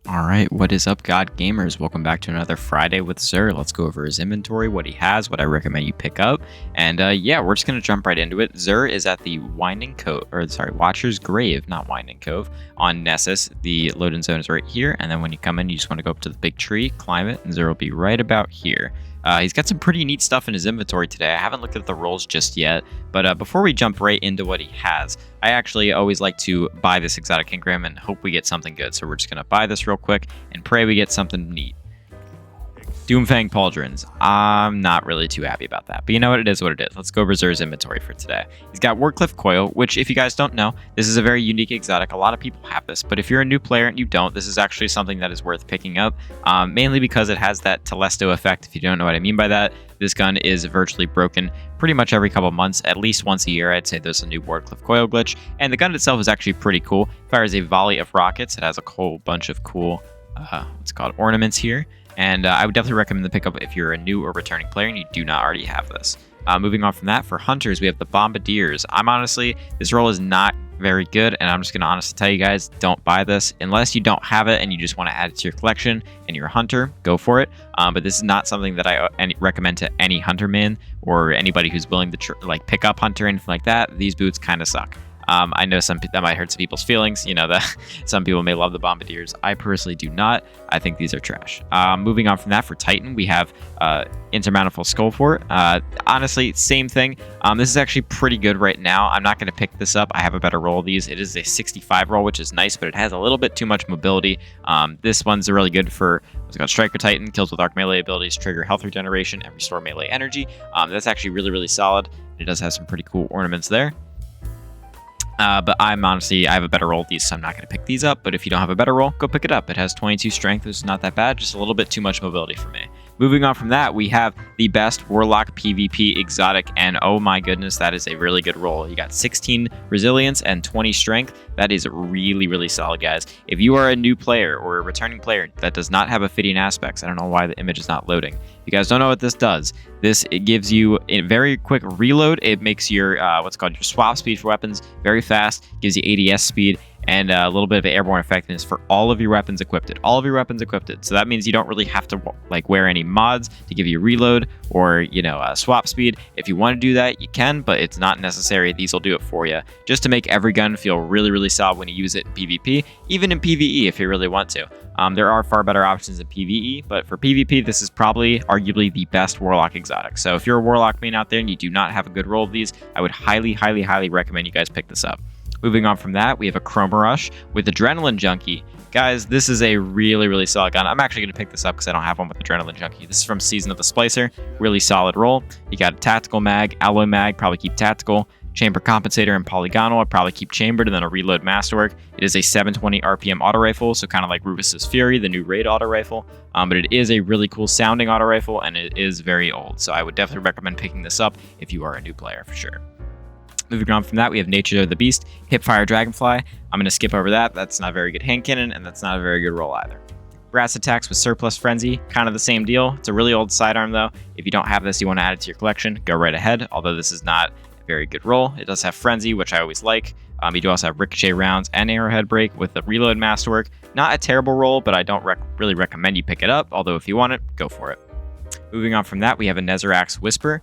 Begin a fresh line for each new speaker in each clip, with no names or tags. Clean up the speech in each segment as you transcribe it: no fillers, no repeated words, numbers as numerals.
All right, what is up, God Gamers? Welcome back to another Friday with Zer. Let's go over his inventory, what he has, what I recommend you pick up, and yeah, we're just gonna jump right into it. Zer is at the Watcher's Grave, not Winding Cove, on Nessus. The loading zone is right here, and then when you come in, you just want to go up to the big tree, climb it, and Zer will be right about here. He's got some pretty neat stuff in his inventory today. I haven't looked at the rolls just yet, but before we jump right into what he has, I actually always like to buy this exotic engram and hope we get something good. So we're just going to buy this real quick and pray we get something neat. Doomfang Pauldrons. I'm not really too happy about that, but you know what? It is what it is. Let's go over Zer's inventory for today. He's got Wardcliff Coil, which if you guys don't know, this is a very unique exotic. A lot of people have this, but if you're a new player and you don't, this is actually something that is worth picking up, mainly because it has that Telesto effect. If you don't know what I mean by that, this gun is virtually broken pretty much every couple months, at least once a year. I'd say there's a new Wardcliff Coil glitch, and the gun itself is actually pretty cool. It fires a volley of rockets. It has a whole bunch of cool, ornaments here. And I would definitely recommend the pickup if you're a new or returning player and you do not already have this. Moving on from that, for hunters, we have the Bombardiers. This roll is not very good, and I'm just going to honestly tell you guys, don't buy this. Unless you don't have it and you just want to add it to your collection and you're a hunter, go for it. But this is not something that I recommend to any hunter man or anybody who's willing to pick up hunter or anything like that. These boots kind of suck. I know that might hurt some people's feelings. You know, that some people may love the Bombardiers. I personally do not. I think these are trash. Moving on from that, for Titan, we have Intermanifold Skullfort. Honestly, same thing. This is actually pretty good right now. I'm not going to pick this up. I have a better roll of these. It is a 65 roll, which is nice, but it has a little bit too much mobility. This one's really good for what's called Striker Titan. Kills with arc melee abilities, trigger health regeneration, and restore melee energy. That's actually really, really solid. It does have some pretty cool ornaments there. But I have a better roll of these, so I'm not going to pick these up. But if you don't have a better roll, go pick it up. It has 22 strength, which is not that bad, just a little bit too much mobility for me. Moving on from that, we have the best Warlock PvP exotic, and oh my goodness, that is a really good roll. You got 16 resilience and 20 strength. That is really, really solid, guys. If you are a new player or a returning player that does not have Ophidian aspects, I don't know why the image is not loading. If you guys don't know what this does, it gives you a very quick reload. It makes your your swap speed for weapons very fast, gives you ADS speed, and a little bit of airborne effectiveness for all of your weapons equipped. So that means you don't really have to wear any mods to give you reload or swap speed. If you want to do that, you can, but it's not necessary. These will do it for you, just to make every gun feel really, really solid when you use it in PvP, even in PvE if you really want to. There are far better options in PvE, but for PvP, this is probably arguably the best Warlock exotic. So if you're a Warlock main out there and you do not have a good roll of these, I would highly, highly, highly recommend you guys pick this up. Moving on from that, we have a Chroma Rush with Adrenaline Junkie. Guys, this is a really, really solid gun. I'm actually going to pick this up because I don't have one with Adrenaline Junkie. This is from Season of the Splicer. Really solid roll. You got a Tactical Mag, Alloy Mag, probably keep Tactical, Chamber Compensator, and Polygonal. I'd probably keep Chambered, and then a Reload Masterwork. It is a 720 RPM auto rifle, so kind of like Rufus's Fury, the new raid auto rifle. But it is a really cool sounding auto rifle, and it is very old. So I would definitely recommend picking this up if you are a new player for sure. Moving on from that, we have Nature of the Beast, Hipfire Dragonfly. I'm going to skip over that. That's not a very good hand cannon, and that's not a very good roll either. Brass Attacks with Surplus Frenzy, kind of the same deal. It's a really old sidearm though. If you don't have this, you want to add it to your collection, go right ahead, although this is not a very good roll. It does have Frenzy, which I always like. You do also have Ricochet Rounds and Arrowhead Break with the Reload Masterwork. Not a terrible roll, but I don't really recommend you pick it up, although if you want it, go for it. Moving on from that, we have a Azerite Whisper.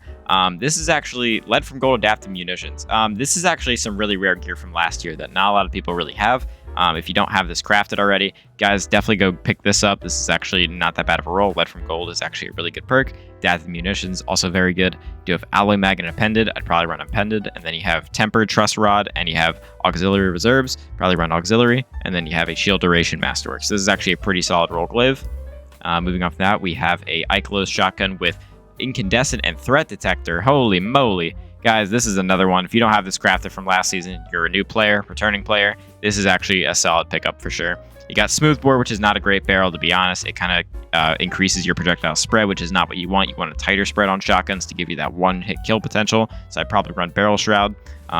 This is actually lead from gold adaptive munitions. This is actually some really rare gear from last year that not a lot of people really have. If you don't have this crafted already, guys, definitely go pick this up. This is actually not that bad of a roll. Lead from gold is actually a really good perk. Adaptive munitions, also very good. You do have Alloy Mag and Appended. I'd probably run Appended. And then you have Tempered Trust Rod, and you have Auxiliary Reserves. Probably run Auxiliary. And then you have a Shield Duration Masterwork. So this is actually a pretty solid roll glaive. Moving off that, we have a Ikelos shotgun with Incandescent and Threat Detector. Holy moly. Guys, this is another one. If you don't have this crafted from last season, you're a new player, returning player, this is actually a solid pickup for sure. You got Smoothbore, which is not a great barrel, to be honest. It kind of increases your projectile spread, which is not what you want. You want a tighter spread on shotguns to give you that one-hit kill potential. So I'd probably run Barrel Shroud.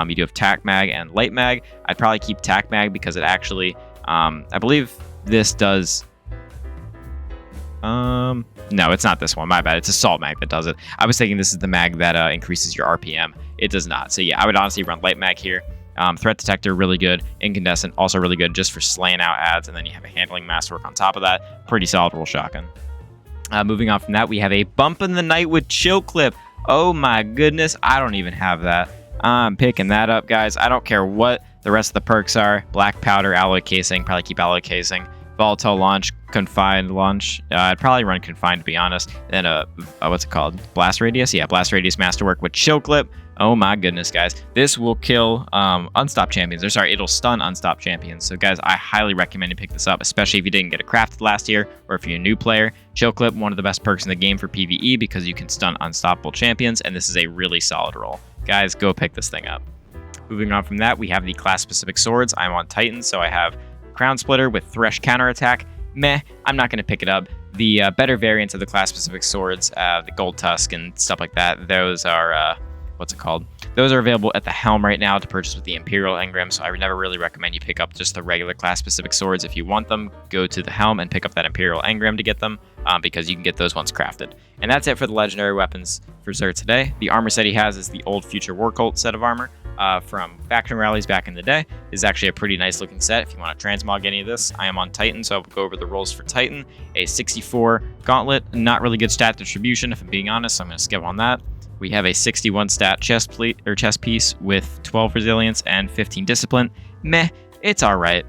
You do have Tac Mag and Light Mag. I'd probably keep Tac Mag because it actually, I believe this does... No, it's not this one. My bad. It's Assault Mag that does it. I was thinking this is the mag that increases your RPM. It does not. So yeah, I would honestly run Light Mag here. Threat Detector, really good. Incandescent, also really good just for slaying out ads. And then you have a Handling Masterwork on top of that. Pretty solid roll shotgun. Moving on from that, we have a Bump in the Night with Chill Clip. Oh my goodness, I don't even have that. I'm picking that up, guys. I don't care what the rest of the perks are. Black Powder, Alloy Casing, probably keep Alloy Casing. Volatile Launch, Confined Launch. I'd probably run Confined, to be honest. Then what's it called? Blast Radius? Yeah, Blast Radius Masterwork with Chill Clip. Oh my goodness, guys. This will kill Unstopped Champions. Or sorry, it'll stun Unstopped Champions. So guys, I highly recommend you pick this up, especially if you didn't get it crafted last year, or if you're a new player. Chill Clip, one of the best perks in the game for PvE because you can stun Unstoppable Champions, and this is a really solid roll. Guys, go pick this thing up. Moving on from that, we have the class-specific swords. I'm on Titan, so I have Crown Splitter with Thresh Counterattack. Meh, I'm not going to pick it up. The better variants of the class-specific swords, the Gold Tusk and stuff like that, those are, what's it called? Those are available at the Helm right now to purchase with the Imperial Engram, so I would never really recommend you pick up just the regular class-specific swords. If you want them, go to the Helm and pick up that Imperial Engram to get them, because you can get those ones crafted. And that's it for the legendary weapons for Xur today. The armor set he has is the old Future War Cult set of armor. From faction rallies back in the day. Is actually a pretty nice looking set if you want to transmog any of this. I am on Titan, so I'll go over the rolls for Titan. A 64 gauntlet, not really good stat distribution if I'm being honest, so I'm going to skip on that. We have a 61 stat chest piece with 12 resilience and 15 discipline. Meh, it's alright.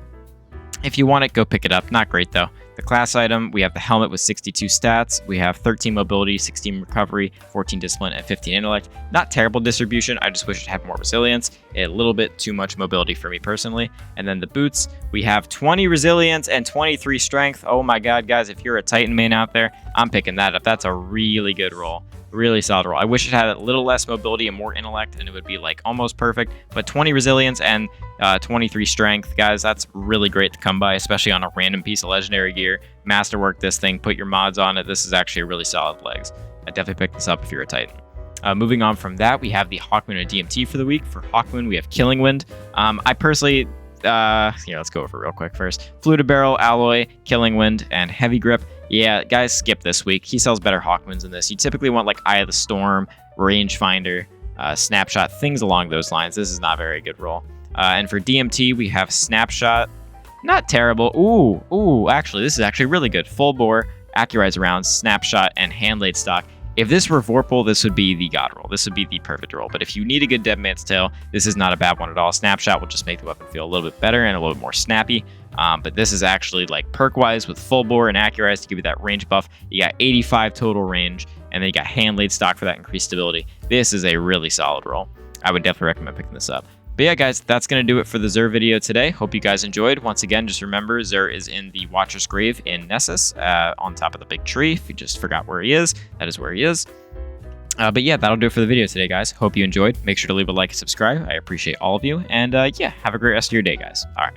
If you want it, go pick it up. Not great though. The class item, we have the helmet with 62 stats. We have 13 mobility, 16 recovery, 14 discipline, and 15 intellect. Not terrible distribution. I just wish it had more resilience. A little bit too much mobility for me personally. And then the boots, we have 20 resilience and 23 strength. Oh my god, guys, if you're a Titan main out there, I'm picking that up. That's a really good roll. Really solid roll. I wish it had a little less mobility and more intellect, and it would be like almost perfect. But 20 resilience and 23 strength, guys, that's really great to come by, especially on a random piece of legendary gear. Masterwork this thing, put your mods on it. This is actually a really solid legs. I definitely pick this up if you're a Titan. Moving on from that, we have the Hawkman and DMT for the week. For Hawkman, we have Killing Wind. I personally, here, let's go over it real quick first. Fluted Barrel, Alloy, Killing Wind, and Heavy Grip. Yeah, guys, skip this week. He sells better Hawkmans than this. You typically want like Eye of the Storm, Rangefinder, Snapshot, things along those lines. This is not a very good roll. And for DMT, we have Snapshot. Not terrible. Ooh, actually, this is actually really good. Full Bore, Accurize Rounds, Snapshot, and Handlaid Stock. If this were Vorpal, this would be the god roll. This would be the perfect roll. But if you need a good Dead Man's Tale, this is not a bad one at all. Snapshot will just make the weapon feel a little bit better and a little bit more snappy. But this is actually like perk-wise with Full Bore and Accurize to give you that range buff. You got 85 total range, and then you got Handlaid Stock for that increased stability. This is a really solid roll. I would definitely recommend picking this up. But yeah, guys, that's going to do it for the Xur video today. Hope you guys enjoyed. Once again, just remember, Xur is in the Watcher's Grave in Nessus, on top of the big tree. If you just forgot where he is, that is where he is. But yeah, that'll do it for the video today, guys. Hope you enjoyed. Make sure to leave a like and subscribe. I appreciate all of you. And yeah, have a great rest of your day, guys. All right.